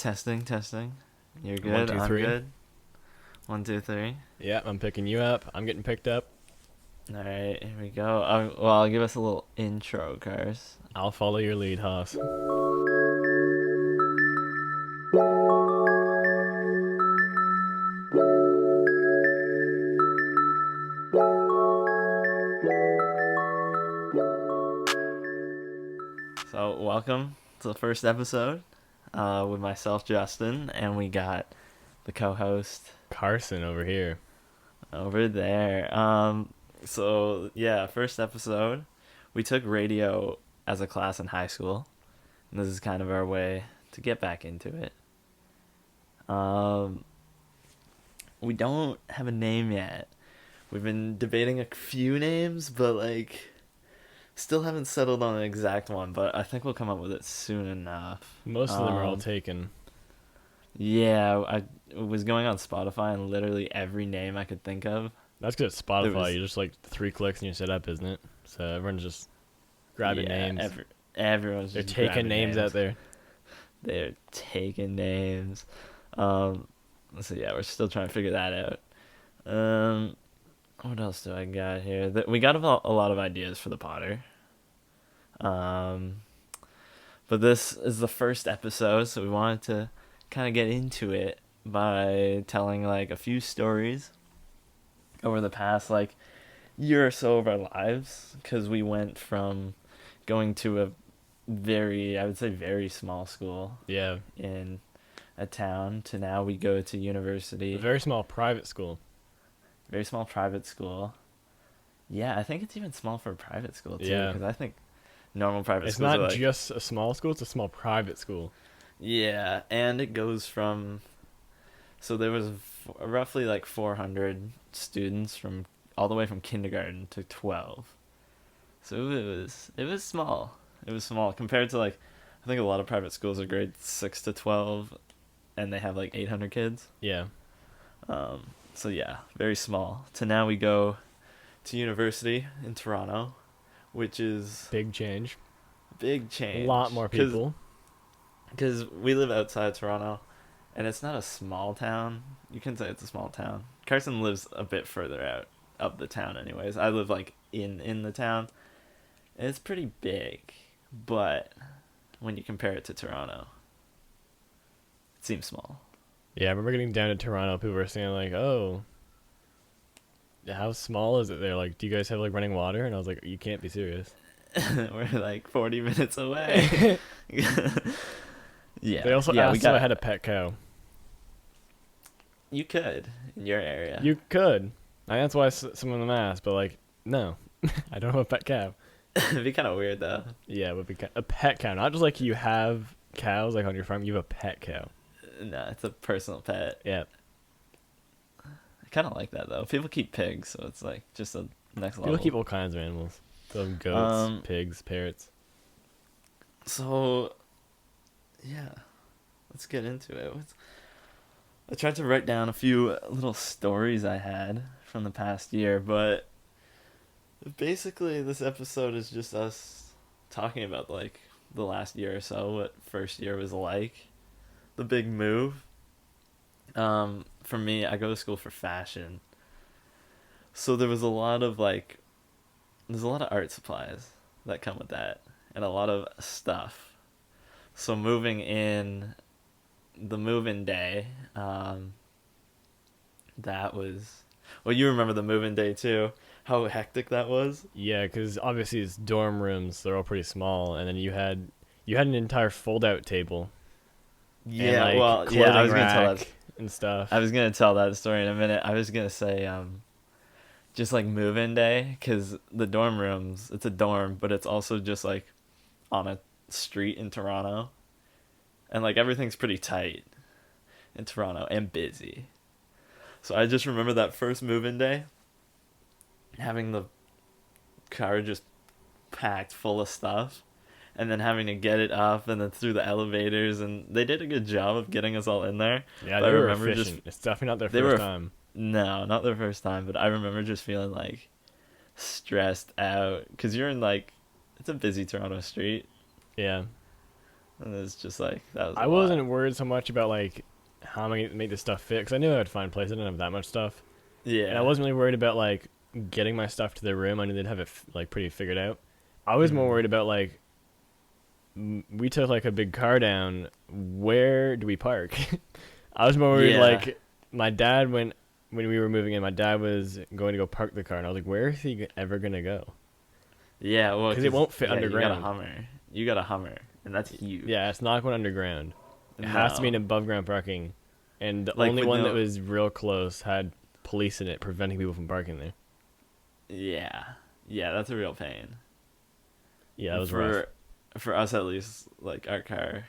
Testing, testing. You're good. One, two, I'm three. good. 1, 2, 3. Yeah, I'm picking you up. I'm getting picked up. All right, here we go. Well, give us a little intro, Cars. I'll follow your lead, Haas. So, welcome to the first episode with myself, Justin, and we got the co-host Carson over here. over there. So yeah, first episode. We took radio as a class in high school, and this is kind of our way to get back into it. We don't have a name yet. We've been debating a few names, but still haven't settled on an exact one. But I think we'll come up with it soon enough. Most of them are all taken. Yeah, I was going on Spotify and literally every name I could think of. That's good at Spotify. You just 3 clicks and you're set up, isn't it? So everyone's just grabbing names. Everyone's They're just taking grabbing names out there. They're taking names. So yeah, we're still trying to figure that out. What else do I got here? We got a lot of ideas for the Potter. But this is the first episode, so we wanted to kind of get into it by telling a few stories over the past year or so of our lives, because we went from going to a very small school Yeah. in a town to now we go to university. A very small private school. Very small private school. Yeah, I think it's even small for a private school too. Yeah. Because I think normal private It's schools not are just a small school, it's a small private school. yeah, and it goes from. So there was roughly 400 students from all the way from kindergarten to 12. So it was small. It was small compared to I think a lot of private schools are grade 6 to 12, and they have 800 kids. Yeah. So yeah, very small. To now we go to university in Toronto, which is Big change. big change. A lot more people. Because we live outside Toronto, and it's not a small town. You can say it's a small town. Carson lives a bit further out of the town anyways. I live in the town. And it's pretty big, but when you compare it to Toronto, it seems small. Yeah, I remember getting down to Toronto, people were saying oh, how small is it there? Do you guys have running water? And I was like, you can't be serious. We're 40 minutes away. Yeah. They also asked if I had a pet cow. You could in your area. You could. That's why some of them asked, but no, I don't have a pet cow. It'd be kind of weird though. Yeah, it would be a pet cow, not just you have cows on your farm. You have a pet cow. No, it's a personal pet. Yeah. I kind of like that though. People keep pigs, so it's just a next level. People keep all kinds of animals. Some goats, pigs, parrots. So, yeah, let's get into it. I tried to write down a few little stories I had from the past year, but basically this episode is just us talking about the last year or so, what first year was like, the big move. For me, I go to school for fashion, so there was a lot of there's a lot of art supplies that come with that, and a lot of stuff. So moving in, the move-in day, that was... Well, you remember the move-in day too, how hectic that was? Yeah, because obviously it's dorm rooms. They're all pretty small, and then you had an entire fold-out table. Yeah, and, well, yeah, I was gonna tell that and stuff. I was gonna tell that story in a minute. I was gonna say, just move-in day, because the dorm rooms, it's a dorm, but it's also just on a street in Toronto, and everything's pretty tight in Toronto and busy. So I just remember that first move-in day, having the car just packed full of stuff, and then having to get it up and then through the elevators, and they did a good job of getting us all in there. Yeah, but they were efficient. It's definitely not their first time. No, not their first time, but I remember just feeling stressed out, because you're in it's a busy Toronto street. Yeah. And it's just like that was a I lot. wasn't worried so much about like how am I gonna make this stuff fit because I knew I would find places. I didn't have that much stuff, and I Yeah. wasn't really worried about like getting my stuff to the room. I knew they'd have it like pretty figured out. I was more Hmm. worried about like we took like a big car down. Where do we park? I was more worried Yeah. like my dad when we were moving in. My dad was going to go park the car, and I was like, where is he ever gonna go? Yeah. Well, Because it won't fit yeah, you got a underground. Hummer. You got a Hummer, and that's huge. Yeah, it's not going underground. It has to be an No. above ground parking, and the Like only with one that no. was real close had police in it preventing people from parking there. Yeah. Yeah, that's a real pain. Yeah, that was rough. For us at least, like our car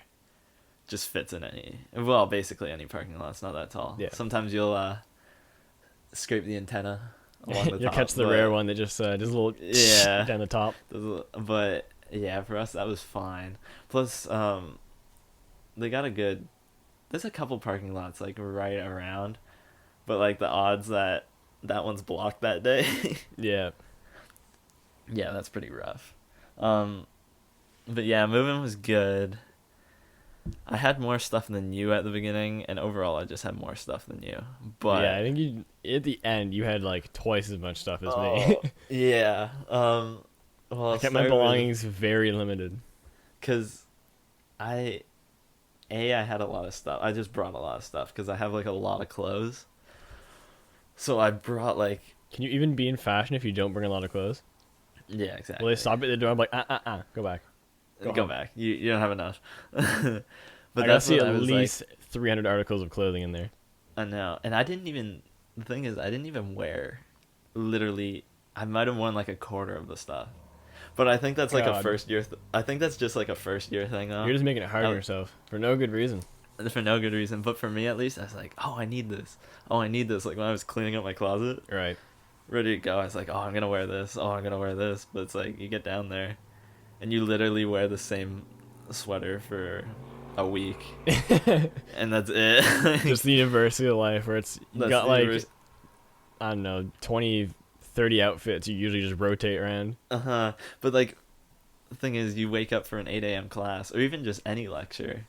just fits in any, well, basically any parking lot. It's not that tall. Yeah. Sometimes you'll scrape the antenna along the You'll top, catch the rare one that just a little yeah, down the top. but yeah, for us that was fine. Plus, they got a good. There's a couple parking lots like right around, but like the odds that that one's blocked that day, Yeah, yeah, that's pretty rough. Um, but yeah, moving was good. I had more stuff than you at the beginning, and overall, I just had more stuff than you. yeah. I But think you at the end you had like twice as much stuff as me. oh yeah, well, I I'll kept my start with belongings very limited. because I I had a lot of stuff. I just brought a lot of stuff because I have like a lot of clothes. So I brought like Can you even be in fashion if you don't bring a lot of clothes? yeah, Will they exactly. stop at the door? I'm like, go back. Go Go home. back. You don't have enough. I But gotta that's see what at I was like. least 300 articles of clothing in there. I know, and I didn't even. The thing is, I didn't even wear. Literally, I might have worn like a quarter of the stuff. But I think that's like a God, first year. I think that's just like a first year thing though. you're just making it hard on I, yourself for no good reason. for no good reason. But for me at least, I was like, oh, I need this. Oh, I need this. Like when I was cleaning up my closet, Right. ready to go, I was like, oh, I'm gonna wear this. Oh, I'm gonna wear this. But it's like you get down there, and you literally wear the same sweater for a week, and that's it. Just the university of life where it's you That's got the like I don't know 20, 30 outfits you usually just rotate around. uh-huh. But like the thing is you wake up for an 8 a.m. class or even just any lecture.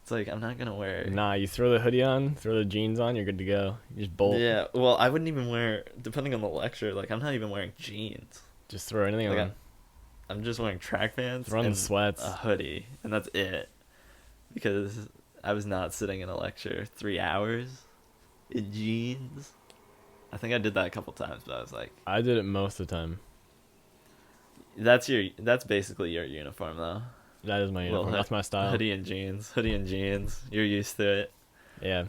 It's like I'm not gonna wear Nah, you throw the hoodie on, throw the jeans on, you're good to go. You just bolt. yeah, well I wouldn't even wear depending on the lecture, like I'm not even wearing jeans. Just throw anything Like on. I'm just wearing track pants Throw on the and sweats. a hoodie and that's it. Because I was not sitting in a lecture 3 hours in jeans. I think I did that a couple times, but I was like, I did it most of the time. that's basically your uniform though. That is my uniform. Well, That's my style. hoodie and jeans. You're used to it. Yeah.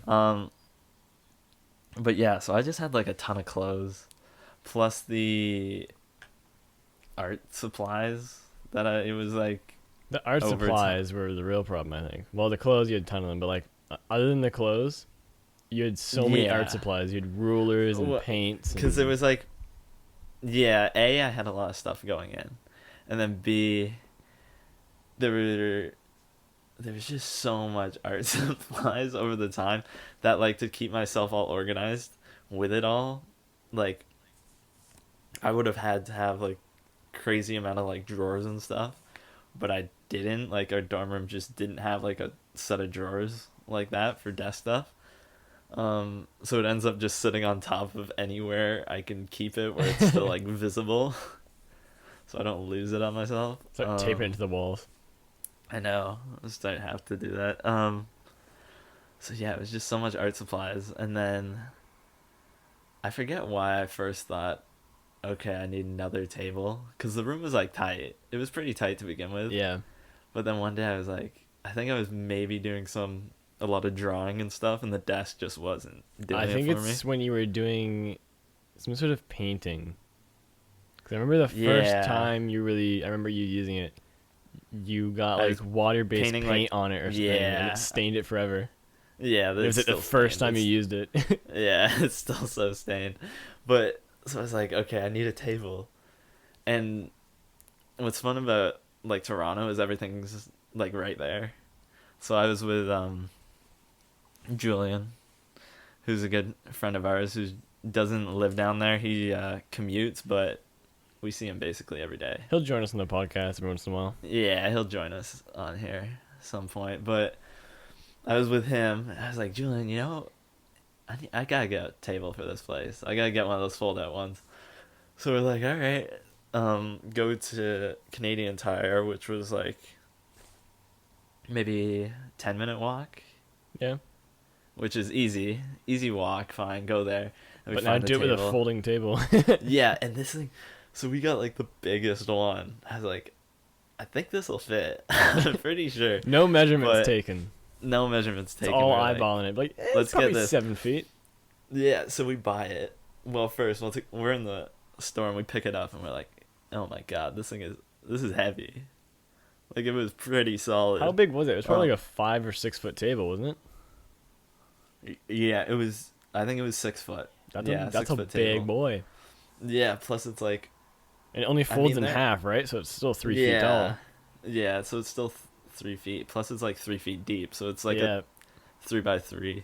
But yeah, so I just had like a ton of clothes, plus the art supplies that it was like The art over supplies were the real problem, I think. Well, the clothes, you had a ton of them, but like, other than the clothes, you had so many Yeah. art supplies. You had rulers and Well, paints. because And it was like, yeah, A, I had a lot of stuff going in, and then B, there were there was just so much art supplies over the time that like to keep myself all organized with it all, like I would have had to have like crazy amount of like drawers and stuff, but I didn't. Like our dorm room just didn't have like a set of drawers like that for desk stuff. So it ends up just sitting on top of anywhere I can keep it where it's still like visible, so I don't lose it on myself. start taping it to the walls. I know. I just don't have to do that. So yeah, it was just so much art supplies, and then I forget why I first thought, okay, I need another table because the room was like tight. It was pretty tight to begin with. Yeah. But then one day I was like, I think I was maybe doing a lot of drawing and stuff, and the desk just wasn't doing I think it for me. it's when you were doing some sort of painting. Because I remember the Yeah. first time I remember you using it. You got I like was water-based painting, paint like- on it or something, and Yeah. it stained it forever. Yeah, It was it's like the still first stained. time you used it. Yeah, it's still so stained. But so I was like, okay, I need a table. And what's fun about like Toronto is everything's like right there. So I was with Julian, who's a good friend of ours who doesn't live down there. He commutes, but we see him basically every day. He'll join us on the podcast every once in a while. Yeah, he'll join us on here. some point, but I was with him. And I was like, Julian, I gotta get a table for this place. I gotta get one of those fold out ones. So we're like, all right, go to Canadian Tire, which was like maybe 10-minute walk, Yeah. which is easy walk. Fine, go there. And we But now find the do it with a table. folding table. Yeah, and this thing, so we got like the biggest one. I was like, I think this will fit. I'm pretty sure. No measurements But taken. no measurements It's taken. all We're like, eyeballing it. Like, let's it's probably get this. 7 feet. Yeah, so we buy it. Well, first, we're in the store and we pick it up and we're like, oh my god, this is heavy. Like, it was pretty solid. How big was it? It was probably Um, like a 5 or 6 foot table, wasn't it? Yeah, it was. I think it was 6 foot. That's Yeah, a, that's a 6 foot big table. boy. Yeah, plus it's like And it only I folds mean, in that- half, right? So it's still 3 feet tall. Yeah, so it's still 3 feet. Plus it's like 3 feet deep, so it's like yeah. a 3x3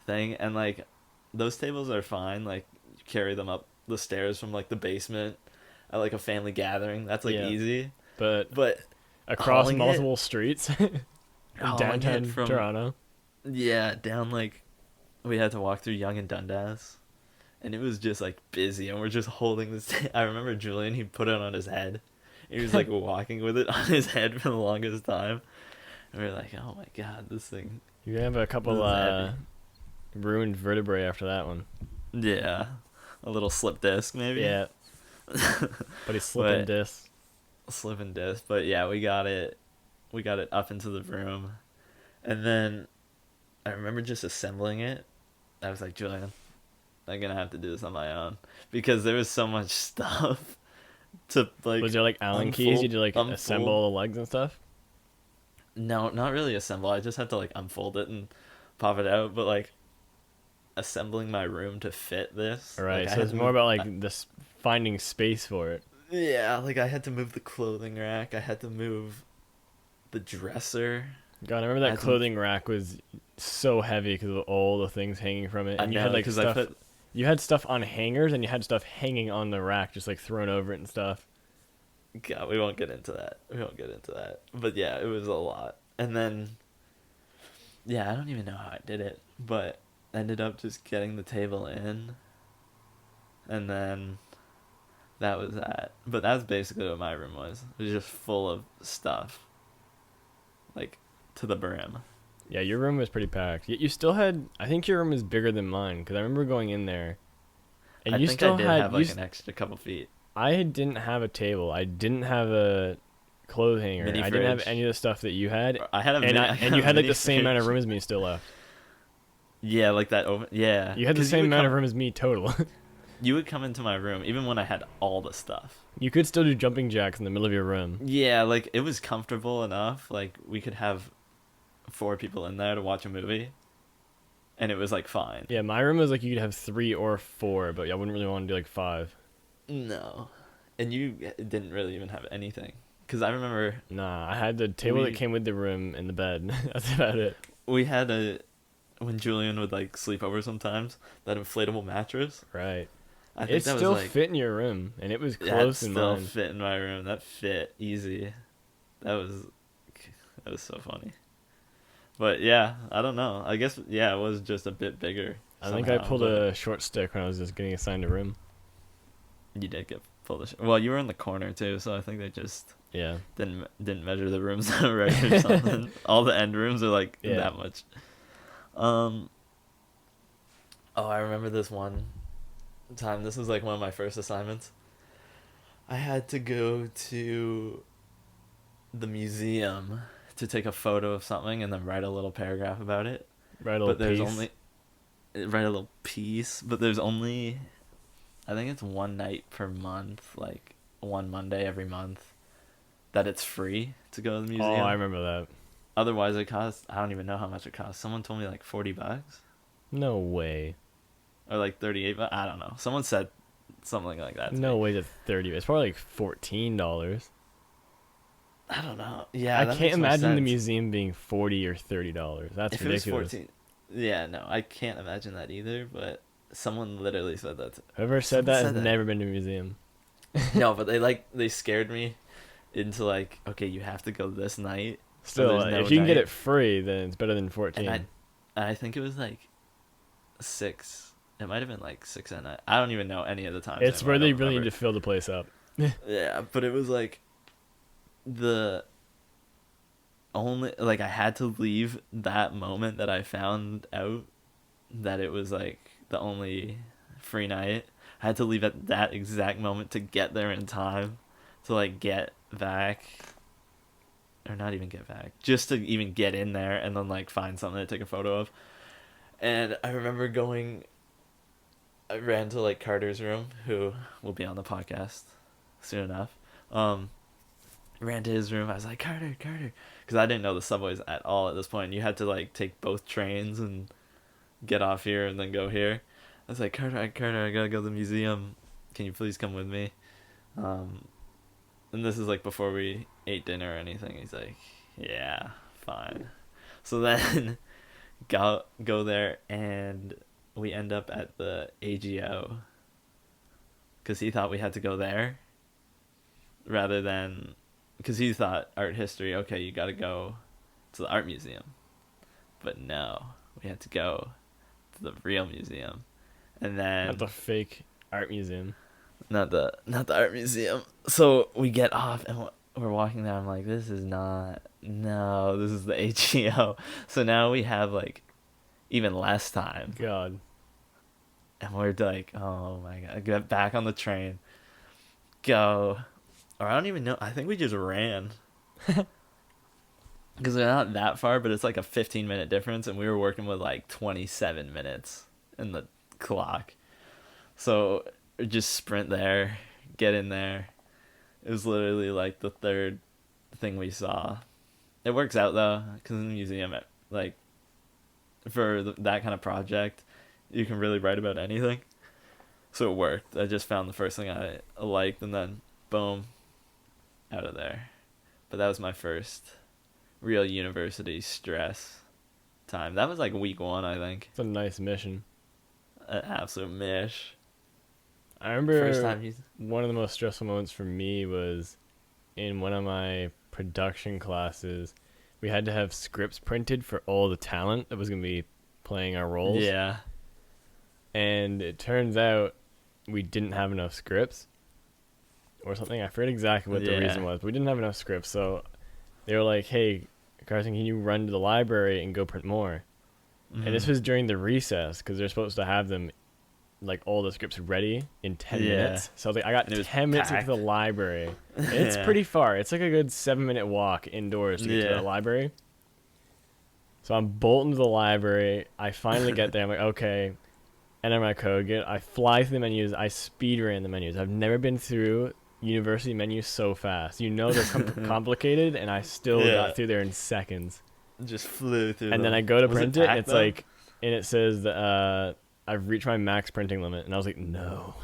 thing. And like those tables are fine. Like you carry them up the stairs from like the basement at like a family gathering. That's like Yeah. easy. But But across hauling it- multiple streets in hauling downtown it from- Toronto. yeah, down like we had to walk through Yonge and Dundas, and it was just like busy, and we're just holding this. I remember Julian, he put it on his head. He was like walking with it on his head for the longest time, and we were like, "Oh my god, this thing!" You have a couple This is heavy. ruined vertebrae after that one. Yeah, a little slip disc maybe. Yeah. But he's slipping But- disc. Slip and disc, but yeah, we got it up into the room, and then I remember just assembling it. I was like, Julian, I'm gonna have to do this on my own because there was so much stuff to like. Was there like Allen keys? You unfold- did like unfold. assemble the legs and stuff? No, not really assemble. I just had to like unfold it and pop it out, but like assembling my room to fit this. Right. like, I So had it's to more move- about like this finding space for it. Yeah, like I had to move the clothing rack. I had to move the dresser. God, I remember I that had to- clothing rack was so heavy because of all the things hanging from it, and you had like because stuff. I put You had stuff on hangers, and you had stuff hanging on the rack, just like thrown over it and stuff. God, we won't get into that. But yeah, it was a lot. And then, yeah, I don't even know how I did it, but I ended up just getting the table in. And then that was that. But that's basically what my room was. It was just full of stuff. Like, to the brim. Yeah, your room was pretty packed. Yet you still had. I think your room is bigger than mine because I remember going in there, and I you think still I did had. have like an extra couple feet. I didn't have a table. I didn't have a clothes hanger. Mini I didn't have fridge. any of the stuff that you had, I had a and mini- I, I had and you a had like mini the same amount of fridge. room as me still left. Yeah, like that over. Yeah. You had the 'Cause same would amount of come- room as me total. You would come into my room even when I had all the stuff. You could still do jumping jacks in the middle of your room. Yeah, like it was comfortable enough. Like we could have 4 people in there to watch a movie, and it was like fine. Yeah, my room was like you could have 3 or 4, but I wouldn't really want to do like 5. No, and you didn't really even have anything because I remember Nah, I had the table We- that came with the room and the bed. That's about it. we had when Julian would like sleep over sometimes, that inflatable mattress. Right. I think It that still was like fit in your room, and it was that close in still mine. fit in my room. That fit easy. That was so funny. But yeah, I don't know. I guess yeah, it was just a bit bigger. I think I somehow, pulled but a short stick when I was just getting assigned a room. You did get pulled. Well, you were in the corner too, so I think they just Yeah. didn't measure the rooms right or something. All the end rooms are like Yeah. that much. Oh, I remember this one time. This was like one of my first assignments. I had to go to the museum to take a photo of something and then write a little paragraph about it. Right, a But there's piece. only write a little piece, but there's only I think it's one night per month, like one Monday every month, that it's free to go to the museum. Oh, I remember that. Otherwise, it costs. I don't even know how much it costs. Someone told me like $40 No way. or like 38. But I don't know. Someone said something like that. To No me. way that 30. It's probably like $14. I don't know. Yeah, I that can't makes more imagine the sense. museum being $40 or $30. That's If ridiculous. it was 14, yeah, no, I can't imagine that either. But someone literally said that. Whoever said Someone that said has that. never been to a museum. No, but they scared me into like, okay, you have to go this night Still, there's no if you can get night. it free, then it's better than And 14. I think it was like 6. It might have been like 6 at night. I don't even know any of the times It's anymore. where I they don't really need remember. to fill the place up. Yeah, but it was like the only, like, I had to leave that moment that I found out that it was like the only free night. I had to leave at that exact moment to get there in time to like get back, or not even get back, just to even get in there and then like find something to take a photo of. And I remember I ran to like Carter's room, who will be on the podcast soon enough. Ran to his room. I was like, Carter, Carter, because I didn't know the subways at all at this point. You had to like take both trains and get off here and then go here. I was like, Carter, Carter, I gotta go to the museum. Can you please come with me? Um, and this is like before we ate dinner or anything. He's like, yeah, fine. So then go there, and we end up at the AGO because he thought we had to go there rather than, because he thought art history. Okay, you got to go to the art museum, but no, we had to go to the real museum, and then Not the fake art museum. not the art museum. So we get off and we're walking there. I'm like, this is not. No, this is the AGO. So now we have like even less time, God. and we're like, oh my god, get back on the train, go, or I don't even know. I think we just ran because we're not that far, but it's like a 15-minute difference, and we were working with like 27 minutes in the clock. So just sprint there, get in there. It was literally like the third thing we saw. It works out though, because in the museum, like for that kind of project, you can really write about anything. So it worked. I just found the first thing I liked, and then boom, out of there. But that was my first real university stress time. That was like week 1, I think. It's a nice mission. An absolute mish. I remember First time one of the most stressful moments for me was in one of my production classes. We had to have scripts printed for all the talent that was going to be playing our roles. Yeah. And it turns out we didn't have enough scripts or something. I forget exactly what the Yeah. reason was, but we didn't have enough scripts. So they were like, hey, Carson, can you run to the library and go print more? And this was during the recess because they're supposed to have them, like, all the scripts ready in 10 Yeah. minutes. So I got And it was 10 minutes to get packed. to the library. And it's Yeah. pretty far. It's like a good 7-minute walk indoors to get to Yeah. the library. So I'm bolting to the library. I finally get there. I'm like, okay, enter my code. I fly through the menus. I speed ran the menus. I've never been through university menus so fast. You know they're complicated, and I still Yeah. got through there in seconds. Just flew through. And then I go to Was print it, and packed, it's though? like, and it says that I've reached my max printing limit, and I was like, no.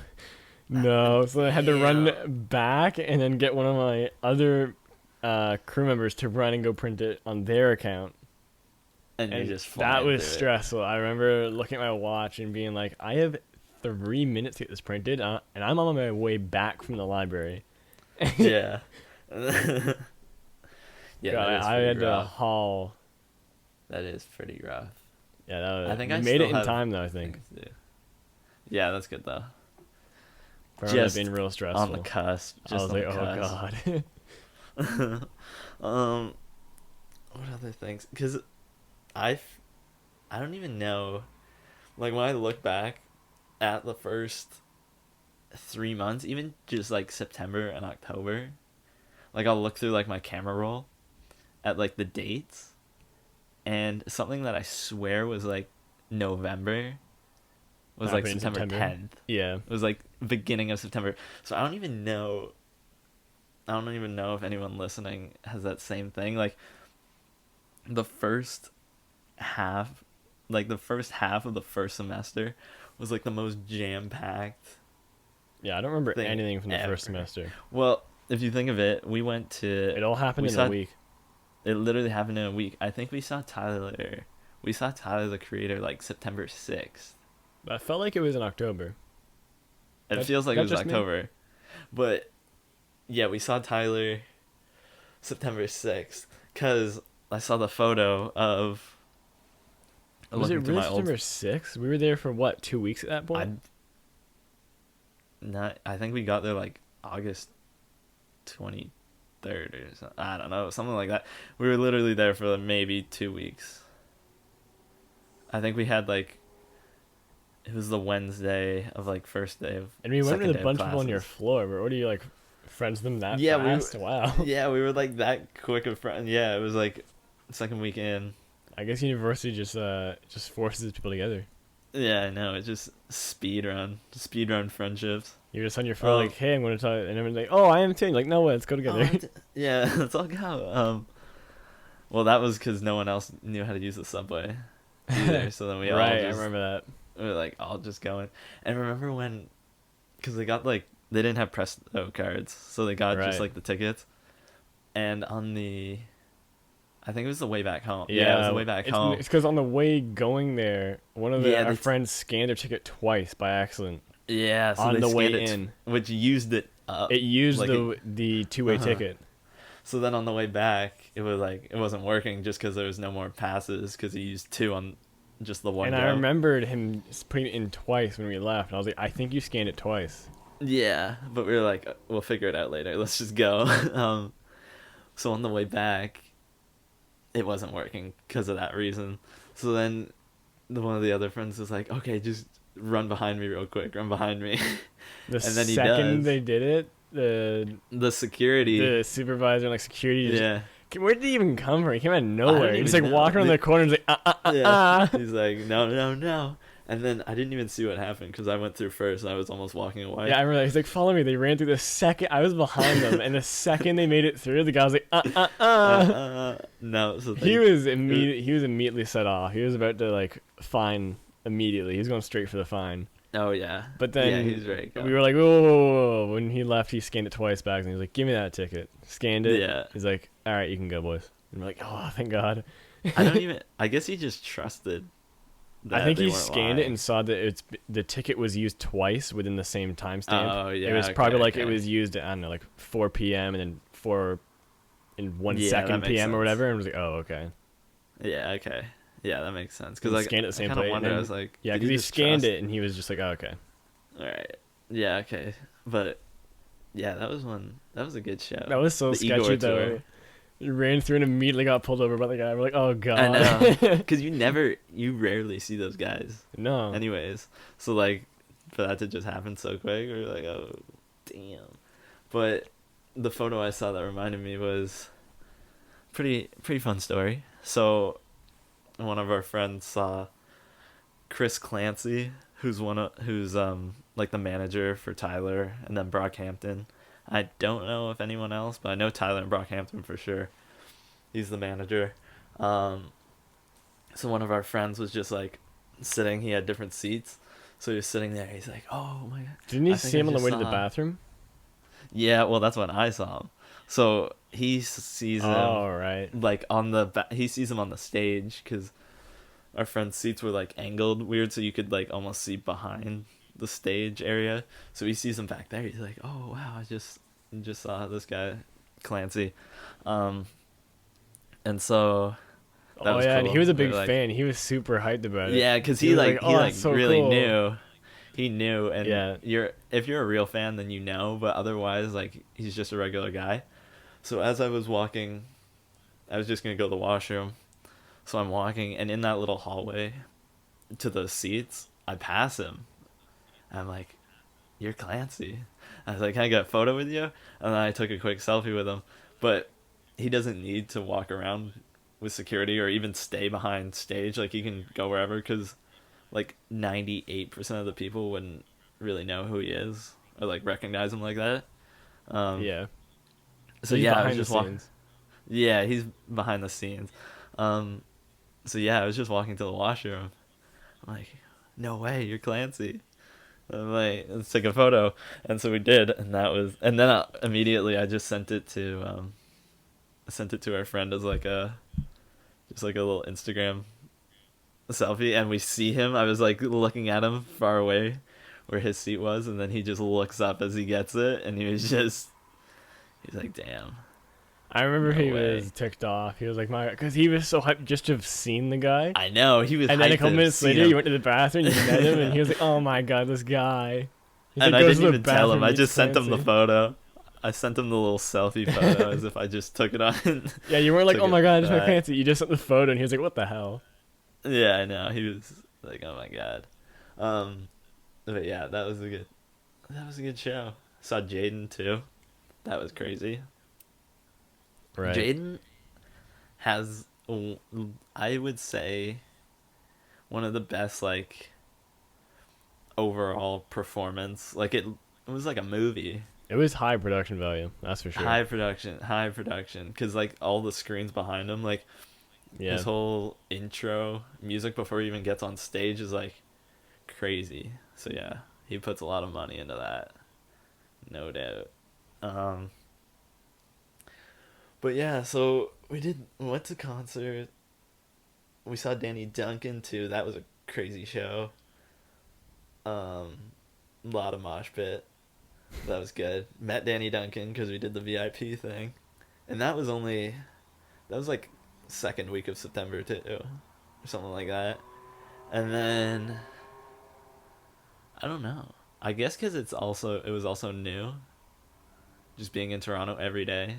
So I had to run back and then get one of my other crew members to run and go print it on their account. and you And just that flying was through it. stressful. I remember looking at my watch and being like, I have 3 minutes to get this printed, and I'm on my way back from the library. Yeah. Yeah, God, that is I pretty had to rough. haul. That is pretty rough. Yeah, that was, I think we I made still it in have time though. I think things to do. Yeah, that's good though. for Just being real stressful. On the cusp. I Just was on like, the oh cusp. god. What other things? Because I don't even know. Like when I look back at the first 3 months, even just like September and October, like I'll look through like my camera roll at like the dates, and something that I swear was like November was like Happened in September September? 10th. Yeah, It was like beginning of September. So I don't even know. I don't even know if anyone listening has that same thing. Like the first half, like the first half of the first semester was like the most jam-packed. yeah. I don't remember Thing anything from the first ever. semester. Well, if you think of it, we went to. It all happened we in saw- a week. It literally happened in a week. I think we saw Tyler. We saw Tyler the Creator like September 6th. But I felt like it was in October. It That- feels like that it was just me? October. But yeah, we saw Tyler September 6th. Because I saw the photo of Was it looking through really my old. September 6th? We were there for what, 2 weeks at that I point? not. I think we got there like August 23rd or something. I don't know, something like that. We were literally there for maybe 2 weeks. I think we had like it was the Wednesday of like first day of And we went second with a day of bunch of people on your classes. floor. But what are you like, friends with them that Yeah, fast? Wow. yeah, we were like that quick of friends. Yeah, it was like second week in. I guess university just forces people together. Yeah, I know. It's just speed run friendships. You're just on your phone Um, like, hey, I'm going to talk, and everyone's like, oh, I am too. And you're like, no way, let's go together. yeah, let's all go. Well, that was because no one else knew how to use the subway either. So then we all Right, I just remember that. we were like all just going. And remember when, because they got like they didn't have Presto cards, so they got just Right. like the tickets. And on the, I think it was the way back home. Yeah, it was the way back home. It's because on the way going there, one of Yeah, our friends scanned their ticket twice by accident Yeah, so on they the way scanned it, in. which used it up. It used like the two-way Uh-huh. ticket. So then on the way back, it was like it wasn't working just because there was no more passes because he used two on just the one. And go. I remembered him putting it in twice when we left. And I was like, I think you scanned it twice. Yeah, but we were like, we'll figure it out later. Let's just go. So on the way back, it wasn't working because of that reason. So then, one of the other friends was like, "Okay, just run behind me real quick. Run behind me." The And then he second does. they did it, The security. the supervisor and like security just, Yeah. where did he even come from? He came out of nowhere. He just like even know. walked around the corner and was like, Yeah. He's like, no, no, no. And then I didn't even see what happened because I went through first. And I was almost walking away. Yeah, I remember that. He's like, follow me. They ran through the second. I was behind them, and the second they made it through, the guy was like, No. So He was immediately set off. He was about to like fine immediately. He was going straight for the fine. Oh yeah. But then yeah, he's right. we were like, whoa, whoa, whoa, whoa. When he left, he scanned it twice back, and he was like, give me that ticket. Scanned it. Yeah. He's like, all right, you can go, boys. And we're like, oh, thank God. I don't even. I guess he just trusted. I think they he weren't scanned it lying. and saw that the ticket was used twice within the same timestamp. Oh yeah. It was okay, probably like okay. it was used at, I don't know, like 4 p.m. and then 4 in 1 Yeah, second that makes p.m. or sense. whatever. And I was like, oh, okay. Yeah. Okay. Yeah, that makes sense. Because He like scanned it the same I kind plate, of and wonder. I then- was like, Yeah, did because he just scanned trust? it and he was just like, oh, okay. All right. Yeah. Okay. But yeah, that was one. That was a good show. That was so The Igor sketchy, tour. though. He ran through and immediately got pulled over by the guy. We're like, oh, God. I know. Because you rarely see those guys. No. Anyways, so like for that to just happen so quick, we were like, oh, damn. But the photo I saw that reminded me was pretty fun story. So one of our friends saw Chris Clancy, who's like the manager for Tyler and then Brockhampton. I don't know if anyone else, but I know Tyler and Brockhampton for sure. He's the manager. So one of our friends was just like sitting. He had different seats, so he was sitting there. He's like, "Oh my god!" Didn't you I think see him I on the just way to the saw- bathroom? Yeah, well, that's when I saw him. So he sees him Oh, right. like he sees him on the stage because our friend's seats were like angled weird, so you could like almost see behind the stage area. So he sees him back there. He's like, "Oh wow, I just saw this guy, Clancy," and so. That Oh, was yeah, and cool. he was a We big were like- fan. He was super hyped about it. Yeah, because He he was like like, he "Oh, like that's so really cool." knew. He knew, and Yeah. if you're a real fan, then you know. But otherwise, like he's just a regular guy. So as I was walking, I was just gonna go to the washroom. So I'm walking, and in that little hallway to the seats, I pass him. I'm like, "You're Clancy." I was like, "Can I get a photo with you?" And then I took a quick selfie with him. But he doesn't need to walk around with security or even stay behind stage. Like he can go wherever because like 98% of the people wouldn't really know who he is or like recognize him like that. Yeah. So He's yeah, I behind was the just walking. scenes. Yeah, he's behind the scenes. So yeah, I was just walking to the washroom. I'm like, no way, you're Clancy. I'm like, let's take a photo, and so we did, and then immediately I just sent it to our friend as like just like a little Instagram selfie, and we see him. I was like looking at him far away, where his seat was, and then he just looks up as he gets it, and he's like, damn. I remember No he way. was ticked off. He was like, "My," because he was so hyped just to have seen the guy. I know he was And then a hyped to couple have minutes seen later, you him, went to the bathroom, you met him, and he was like, "Oh my god, this guy." He's and like, I goes didn't to the even tell him. bathroom, I meets just sent him the Clancy. photo. I sent him the little selfie photo as if I just took it on. Yeah, you weren't like, Took "Oh my it god, I just met back. Clancy." You just sent the photo, and he was like, "What the hell?" Yeah, I know. He was like, "Oh my god." But yeah, that was a good show. Saw Jaden too. That was crazy. Right. Jaden has, I would say, one of the best like overall performance. Like it was like a movie. It was high production value, that's for sure. High production. Because like all the screens behind him, like Yeah. his whole intro music before he even gets on stage is like crazy. So yeah, he puts a lot of money into that, no doubt. Um, but yeah, so we went to concert. We saw Danny Duncan too. That was a crazy show. Um, a lot of mosh pit. That was good. Met Danny Duncan because we did the VIP thing, and that was like second week of September too, or something like that. And then I don't know. I guess because it was also new, just being in Toronto every day,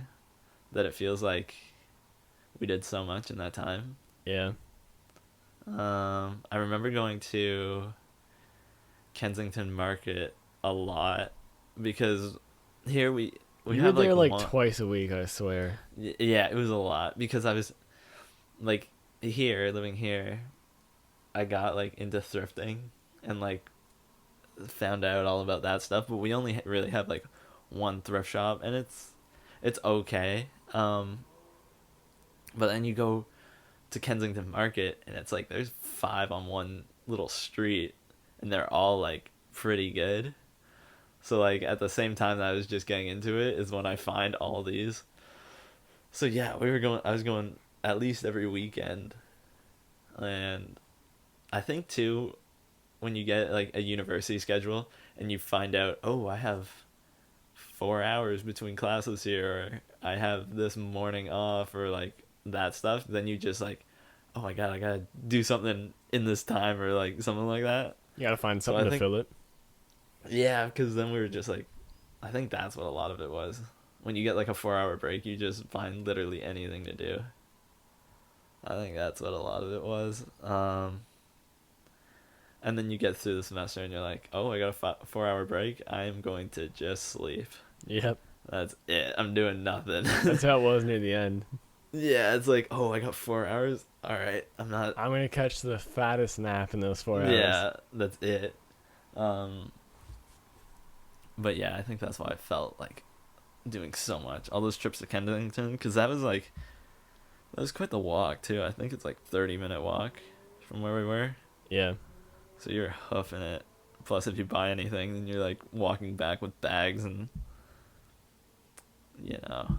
that it feels like we did so much in that time. Yeah. I remember going to Kensington Market a lot because here we You were have like there like one. twice a week, I swear. Yeah, it was a lot because I was like here living here. I got like into thrifting and like found out all about that stuff, but we only really have like one thrift shop, and it's okay. But then you go to Kensington Market, and it's like there's five on one little street, and they're all like pretty good. So like at the same time that I was just getting into it is when I find all these. So yeah, we were going. I was going at least every weekend, and I think too, when you get like a university schedule and you find out, oh, I have 4 hours between classes here, or I have this morning off, or like that stuff, then you just like, oh my god, I gotta do something in this time, or like something like that. You gotta find So something I to think, fill it. yeah, because then we were just like, I think that's what a lot of it was. When you get like a 4 hour break, you just find literally anything to do. I think that's what a lot of it was. And then you get through the semester and you're like, oh, I got a 4 hour break. I am going to just sleep. Yep. That's it. I'm doing nothing. That's how it was near the end. Yeah, it's like, oh, I got 4 hours. All right, I'm not. I'm gonna catch the fattest nap in those 4 hours. Yeah, that's it. Um, but yeah, I think that's why I felt like doing so much. All those trips to Kensington, because that was quite the walk too. I think it's like 30-minute walk from where we were. Yeah. So you're hoofing it. Plus, if you buy anything, then you're like walking back with bags and you know.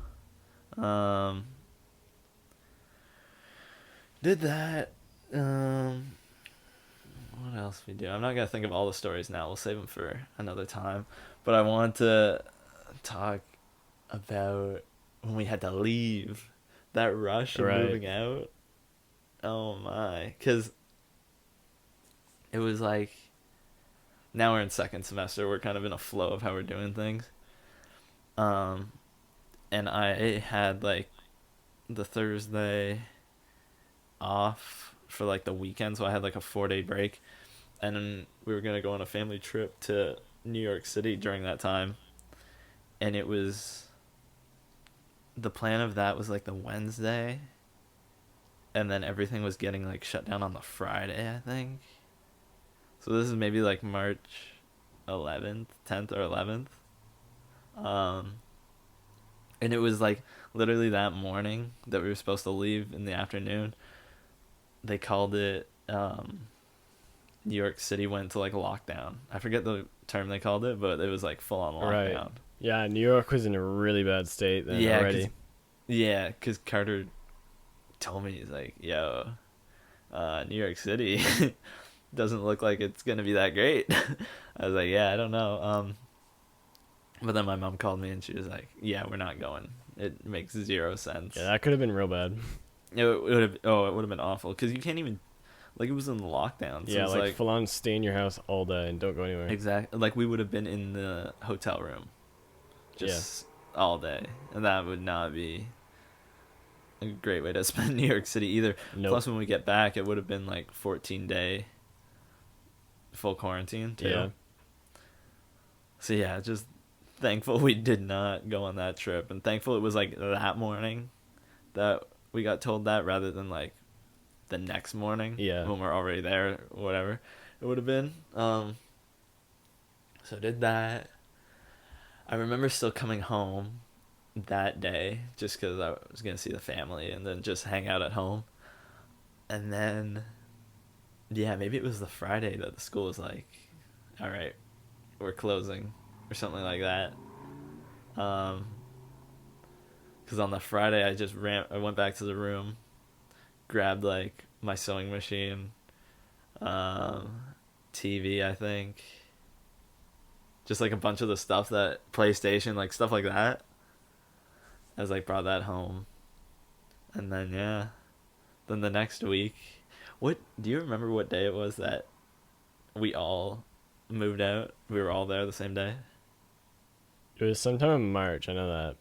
Did that. What else we do? I'm not gonna think of all the stories now. We'll save them for another time. But I want to talk about when we had to leave. That rush of Right. moving out. Oh my! Because it was like now we're in second semester. We're kind of in a flow of how we're doing things. Um, and I had like the Thursday off for like the weekend, so I had like a 4 day break, and then we were gonna go on a family trip to New York City during that time, and it was the plan of that was like the Wednesday, and then everything was getting like shut down on the Friday, I think. So this is maybe like March 11th, 10th or 11th. Um, and it was like literally that morning that we were supposed to leave in the afternoon. They called it New York City went to like lockdown. I forget the term they called it, but it was like full on Right. lockdown. Yeah, New York was in a really bad state then Yeah, already. cause Carter told me, he's like, "Yo, New York City doesn't look like it's gonna be that great." I was like, "Yeah, I don't know." But then my mom called me and she was like, "Yeah, we're not going. It makes zero sense. Yeah, that could have been real bad. It would have. Oh, it would have been awful because you can't even. Like it was in lockdown, so Yeah, it's like like full on stay in your house all day and don't go anywhere. exact. Like we would have been in the hotel room, Yeah. just all day, and that would not be a great way to spend New York City either. Nope. Plus, when we get back, it would have been like 14-day full quarantine too. Yeah. So yeah, just thankful we did not go on that trip, and thankful it was like that morning that we got told that rather than like the next morning Yeah. when we're already there, whatever it would have been. So did that. I remember still coming home that day just because I was gonna see the family and then just hang out at home. And then, yeah, maybe it was the Friday that the school was like, "All right, we're closing," or something like that. Because on the Friday I went back to the room, grabbed like my sewing machine, um, TV, I think, just like a bunch of the stuff that PlayStation, like stuff like that. I was like brought that home, and then yeah, then the next week, what do you remember what day it was that we all moved out? We were all there the same day. It was sometime in March. I know that.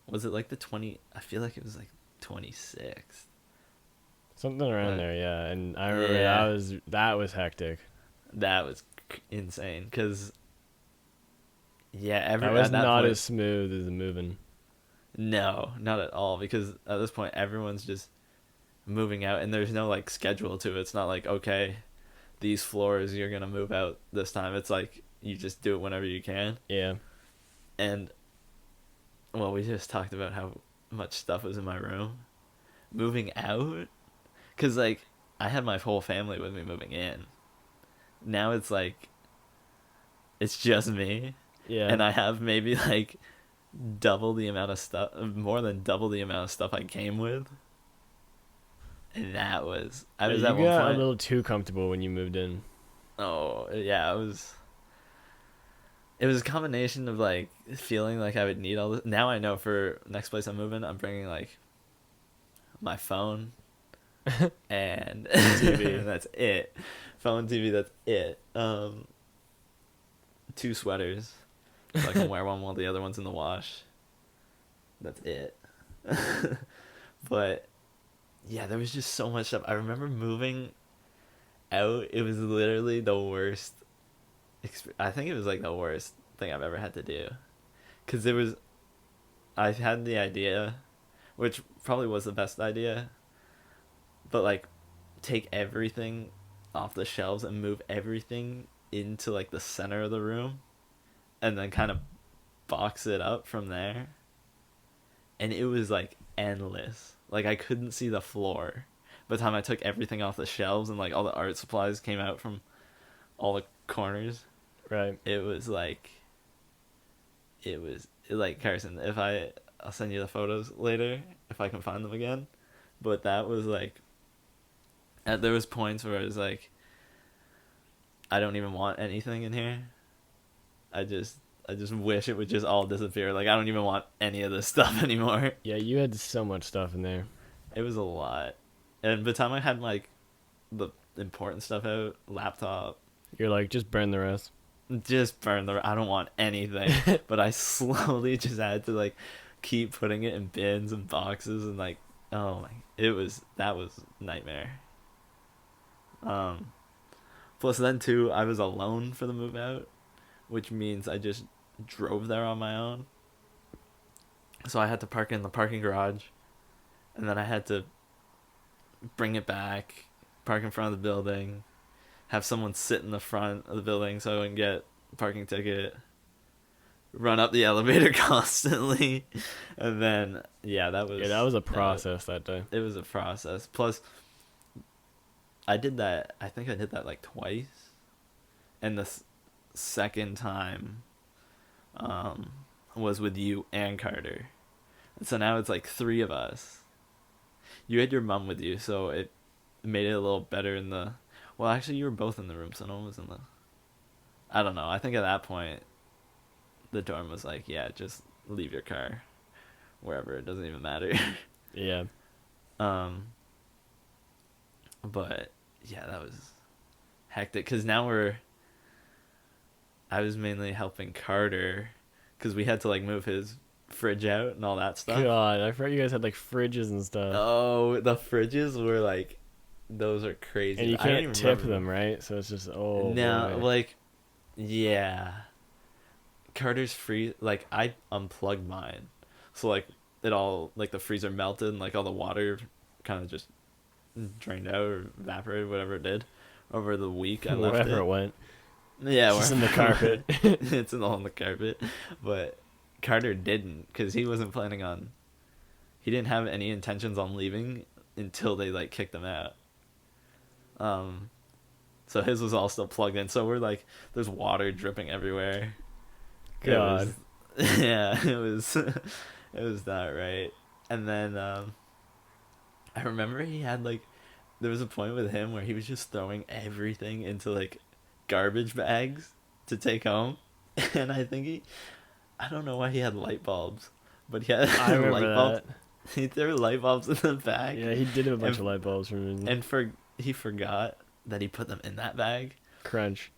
Was it like the 20? I feel like it was like 26th. Something around But there, yeah. And I remember yeah, that was hectic. that was insane. Cause yeah, That was at that not point, as smooth as the moving. no, not at all. Because at this point, everyone's just moving out, and there's no like schedule to it. It's not like, okay, these floors you're gonna move out this time. It's like you just do it whenever you can. Yeah. And well, we just talked about how much stuff was in my room. Moving out, cause like I had my whole family with me moving in. Now it's like it's just me, Yeah. and I have maybe like double the amount of stuff, more than double the amount of stuff I came with. And that was I Yeah, was you at one got a point. little too comfortable when you moved in. Oh yeah, it was. It was a combination of like feeling like I would need all this. Now I know for next place I'm moving, I'm bringing like my phone and TV. that's it. Phone, TV, that's it. Two sweaters, so I can wear one while the other one's in the wash. That's it. But yeah, there was just so much stuff. I remember moving out. It was literally the worst. I think it was like the worst thing I've ever had to do, because there was. I had the idea, which probably was the best idea, but like, take everything off the shelves and move everything into like the center of the room, and then kind of box it up from there. And it was like endless. Like I couldn't see the floor. By the time I took everything off the shelves and like all the art supplies came out from all the corners, Right. it was like like Carson, if I'll send you the photos later if I can find them again. But that was like there was points where I was like, I don't even want anything in here. I just wish it would just all disappear. Like I don't even want any of this stuff anymore. Yeah, you had so much stuff in there. It was a lot. And by the time I had like the important stuff out, laptop, You're like, just burn the rest. just burn the. I don't want anything. But I slowly just had to like keep putting it in bins and boxes and like, oh my, that was nightmare. Um, Plus then too, I was alone for the move out, which means I just drove there on my own. So I had to park in the parking garage, and then I had to bring it back, park in front of the building, have someone sit in the front of the building so I wouldn't get a parking ticket, run up the elevator constantly, and then yeah, that was a process that day. it was a process. Plus, I did that. I think I did that like twice, and the second time, was with you and Carter, and so now it's like three of us. You had your mom with you, so it made it a little better in the. Well, actually, you were both in the room, so no one was in the. I don't know. I think at that point, the dorm was like, "Yeah, just leave your car," wherever. It doesn't even matter. Yeah. um, but yeah, that was hectic. Cause now I was mainly helping Carter, cause we had to like move his fridge out and all that stuff. God, I forgot you guys had like fridges and stuff. Oh, the fridges were like, those are crazy. And you I don't can't even tip remember. them, right? So it's just No, boy. like, yeah. Carter's free. Like I unplugged mine, so like it all like the freezer melted and like all the water kind of just drained out or evaporated, whatever it did. Over the week, I left Wherever it it. went. Yeah, It's just in the carpet. it's in all in the carpet, but Carter didn't because he wasn't planning on. He didn't have any intentions on leaving until they like kicked him out. Um, so his was all still plugged in. So we're like, there's water dripping everywhere. God. Yeah, it was it was not right. And then I remember he had like there was a point with him where he was just throwing everything into like garbage bags to take home. And I don't know why he had light bulbs, but he had I remember light bulbs. that. He threw light bulbs in the bag. Yeah, he did have a bunch and, of light bulbs for me. and he forgot that he put them in that bag. Crunch.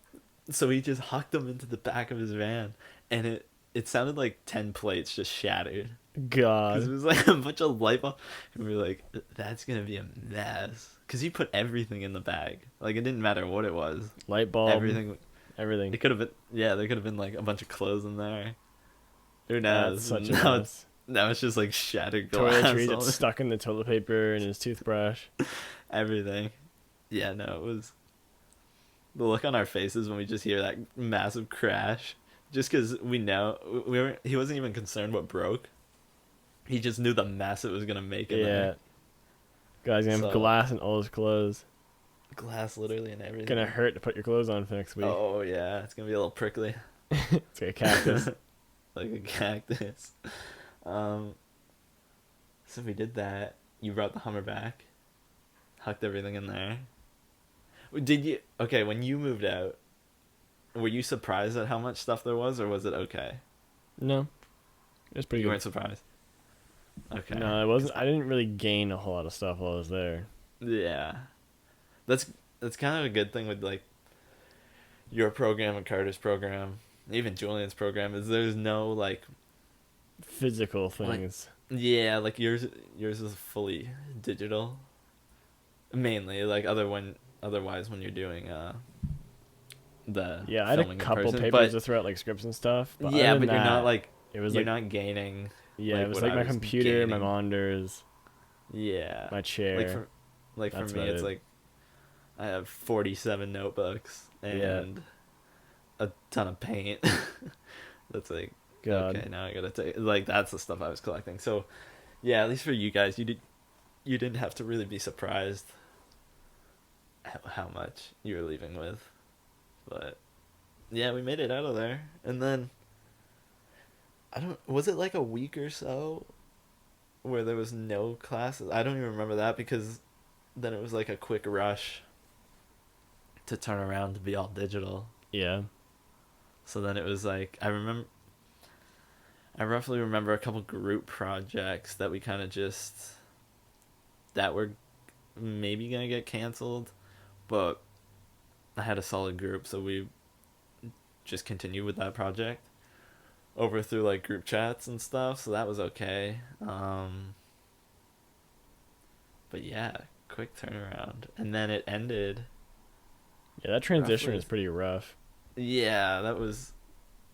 So he just hucked them into the back of his van, and it sounded like 10 plates just shattered. Because it God. was like a bunch of light bulbs. And we were like, that's going to be a mess. Because he put everything in the bag. Like, it didn't matter what it was. Light bulb. Everything. Everything. It could have been, yeah, there could have been like a bunch of clothes in there. Who knows? That's such a now, mess. now it's just like shattered glass. Toiletries that's stuck in the toilet paper and his toothbrush. Everything. Yeah, no, it was the look on our faces when we just hear that massive crash. Just because we know he wasn't even concerned what broke. He just knew the mess it was gonna make in Yeah. there. Guy's gonna have So- glass in all his clothes. Glass, literally, and everything. Gonna hurt to put your clothes on for next week. Oh yeah, it's gonna be a little prickly, It's like a cactus. like a cactus. Um. So we did that. You brought the Hummer back, hucked everything in there. Did you? Okay, when you moved out, were you surprised at how much stuff there was, or was it okay? No. It was pretty You good. weren't surprised. Okay. No, it wasn't. I didn't really gain a whole lot of stuff while I was there. Yeah, that's kind of a good thing with like your program and Carter's program, even Julian's program, is there's no like Physical things. yeah, like yours is fully digital. Mainly, like otherwise when you're doing the Yeah, I had a filming in couple person, papers to throw out like scripts and stuff. But yeah, other but than you're not that, like it was you're like not gaining. yeah, like it was what like I my was computer, my gaining. monitors, Yeah, my chair. like for That's me, about it's it. like I have 47 notebooks and Yeah. a ton of paint. That's like God. okay. Now I gotta take like that's the stuff I was collecting. So yeah, at least for you guys, you didn't have to really be surprised at how much you were leaving with, but yeah, we made it out of there, and then was it like a week or so where there was no classes? I don't even remember that because then it was like a quick rush to turn around to be all digital. Yeah. So then it was like I roughly remember a couple group projects that we kind of just that were maybe gonna get canceled, but I had a solid group, so we just continued with that project over through like group chats and stuff, so that was okay. But yeah, quick turnaround, and then it ended. Yeah, that transition Roughly. was pretty rough. Yeah, that was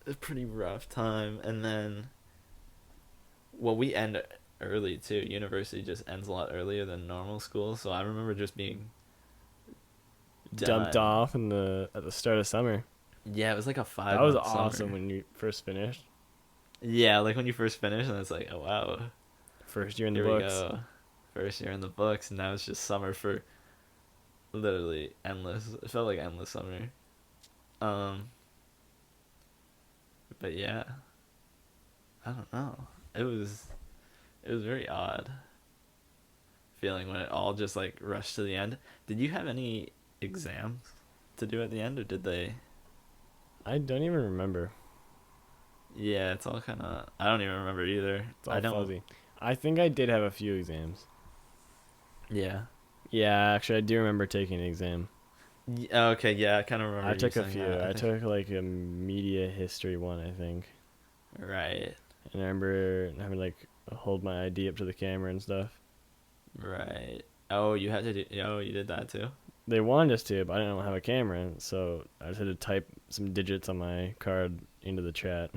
a pretty rough time, and then well, we end early too. University just ends a lot earlier than normal school, so I remember just being Dumped done. off at the start of summer. Yeah, it was like a 5 That was month awesome summer. when you first finished. Yeah, like when you first finish, and it's like, oh wow, First year in the here we books. go, first year in the books, and now it's just summer for literally endless. It felt like endless summer. But yeah, I don't know. It was very odd feeling when it all just like rushed to the end. Did you have any exams to do at the end, or did they? I don't even remember. Yeah, it's all kind of. I don't even remember either. It's all I don't. fuzzy. I think I did have a few exams. Yeah. Yeah, actually, I do remember taking an exam. Okay, yeah, I kind of remember I you took a saying few. that. I I think. took like a media history one, I think. Right. And I remember having like hold my ID up to the camera and stuff. Right. Oh, you had to do. Oh, you did that too. They wanted us to, but I didn't have a camera, so I just had to type some digits on my card into the chat.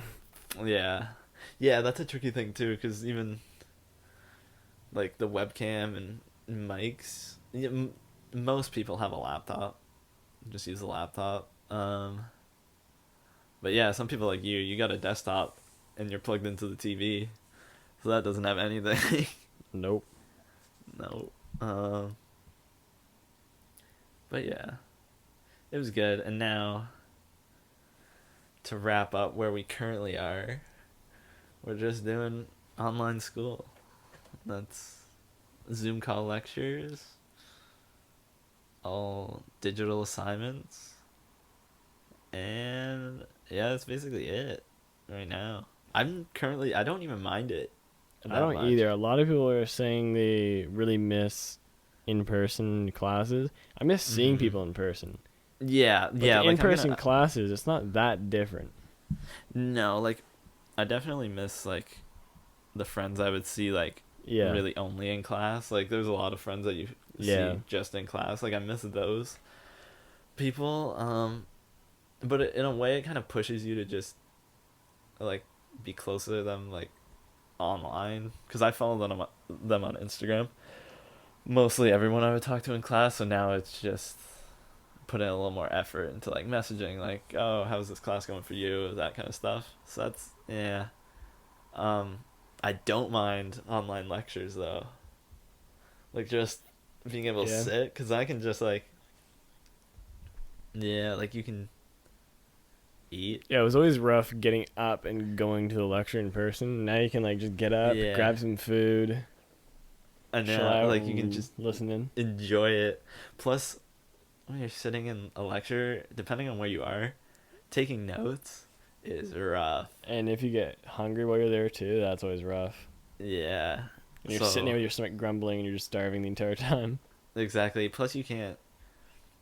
Yeah. Yeah, that's a tricky thing too, because even like the webcam and mics, most people have a laptop. Just use a laptop. But yeah, some people like you got a desktop, and you're plugged into the TV, so that doesn't have anything. Nope. No. Um. But yeah, it was good. And now to wrap up where we currently are, we're just doing online school. That's Zoom call lectures, all digital assignments, and yeah, that's basically it right now. I don't even mind it I that don't much. either. A lot of people are saying they really miss in-person classes. I miss seeing Hmm. people in person. Yeah, But yeah, the like I'm in-person gonna, classes, it's not that different. no, like I definitely miss like the friends I would see like Yeah. really only in class. Like there's a lot of friends that you Yeah. see just in class. Like I miss those people. But in a way, it kind of pushes you to just like be closer to them like online because I follow them on Instagram. Mostly everyone I would talk to in class, so now it's just putting a little more effort into like messaging, like, oh, how's this class going for you, that kind of stuff. So that's yeah. Um, I don't mind online lectures though, like just being able to Yeah. sit because I can just like yeah, like you can eat. Yeah, it was always rough getting up and going to the lecture in person. Now you can like just get up, Yeah, grab some food, I chill know. out, Like you can and just listen in. enjoy it. Plus, when you're sitting in a lecture, depending on where you are, taking notes is rough. And if you get hungry while you're there too, that's always rough. Yeah. And you're sitting there So with your stomach grumbling and you're just starving the entire time. exactly. Plus, you can't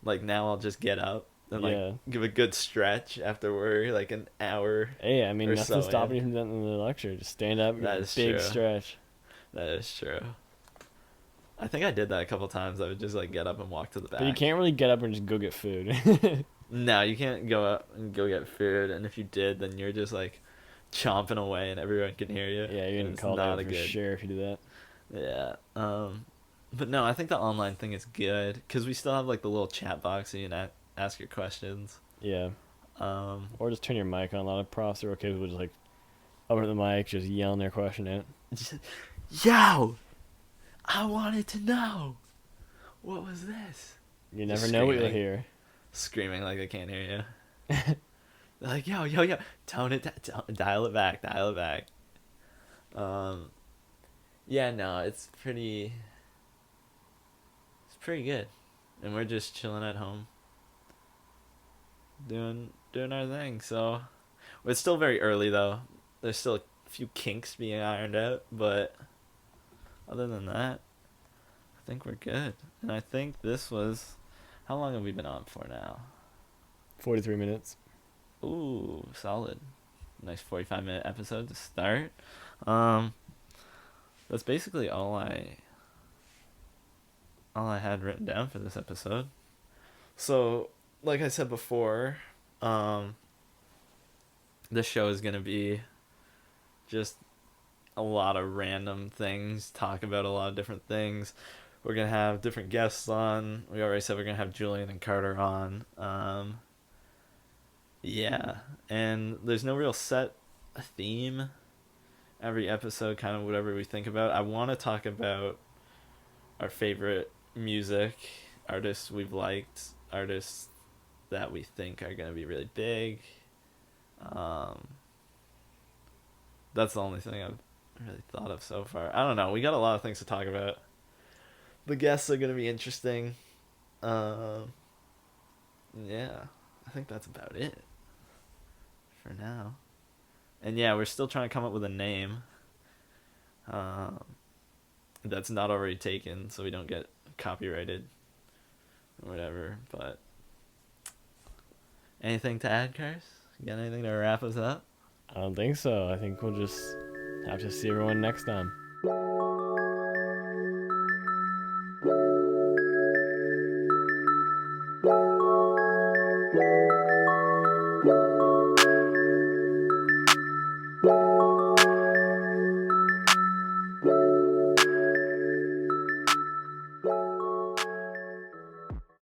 like now. I'll just get up and like Yeah. give a good stretch after we're like an hour Hey, I mean, or nothing's so stopping in. you from doing the lecture. Just stand up, give That a is big true. stretch. That is true. I think I did that a couple times. I would just like get up and walk to the But you back. can't really get up and just go get food. No, you can't go up and go get food. And if you did, then you're just like chomping away, and everyone can hear you. Yeah, you're And getting it's called not out a for good. sure if you do that. Yeah. But no, I think the online thing is good because we still have like the little chat box so you can ask your questions. Yeah. Um, Or just turn your mic on. A lot of profs are okay with just like over the mic, just yelling their question out. Yo, I wanted to know what was this? You Just never know what you'll screaming, hear. screaming like they can't hear you. They're like, yo, yo, yo, tone it, dial it back, dial it back. Um, yeah, no, it's pretty good, and we're just chilling at home, doing our thing. So it's still very early though. There's still a few kinks being ironed out, but other than that, I think we're good. And I think this was, how long have we been on for now? 43 minutes. Ooh, solid. Nice 45-minute episode to start. Um, that's basically all I had written down for this episode. So, like I said before, um, this show is gonna be just a lot of random things, talk about a lot of different things. We're gonna have different guests on. We already said we're gonna have Julian and Carter on. Yeah, and there's no real set theme. Every episode, kind of whatever we think about. I want to talk about our favorite music, artists we've liked, artists that we think are gonna be really big. Um, that's the only thing I've really thought of so far. I don't know. We got a lot of things to talk about. The guests are gonna be interesting. Um, yeah, I think that's about it for now. And yeah, we're still trying to come up with a name. Um, that's not already taken, so we don't get copyrighted or whatever. But anything to add, Cars? You got anything to wrap us up? I don't think so. I think we'll just have to see everyone next time.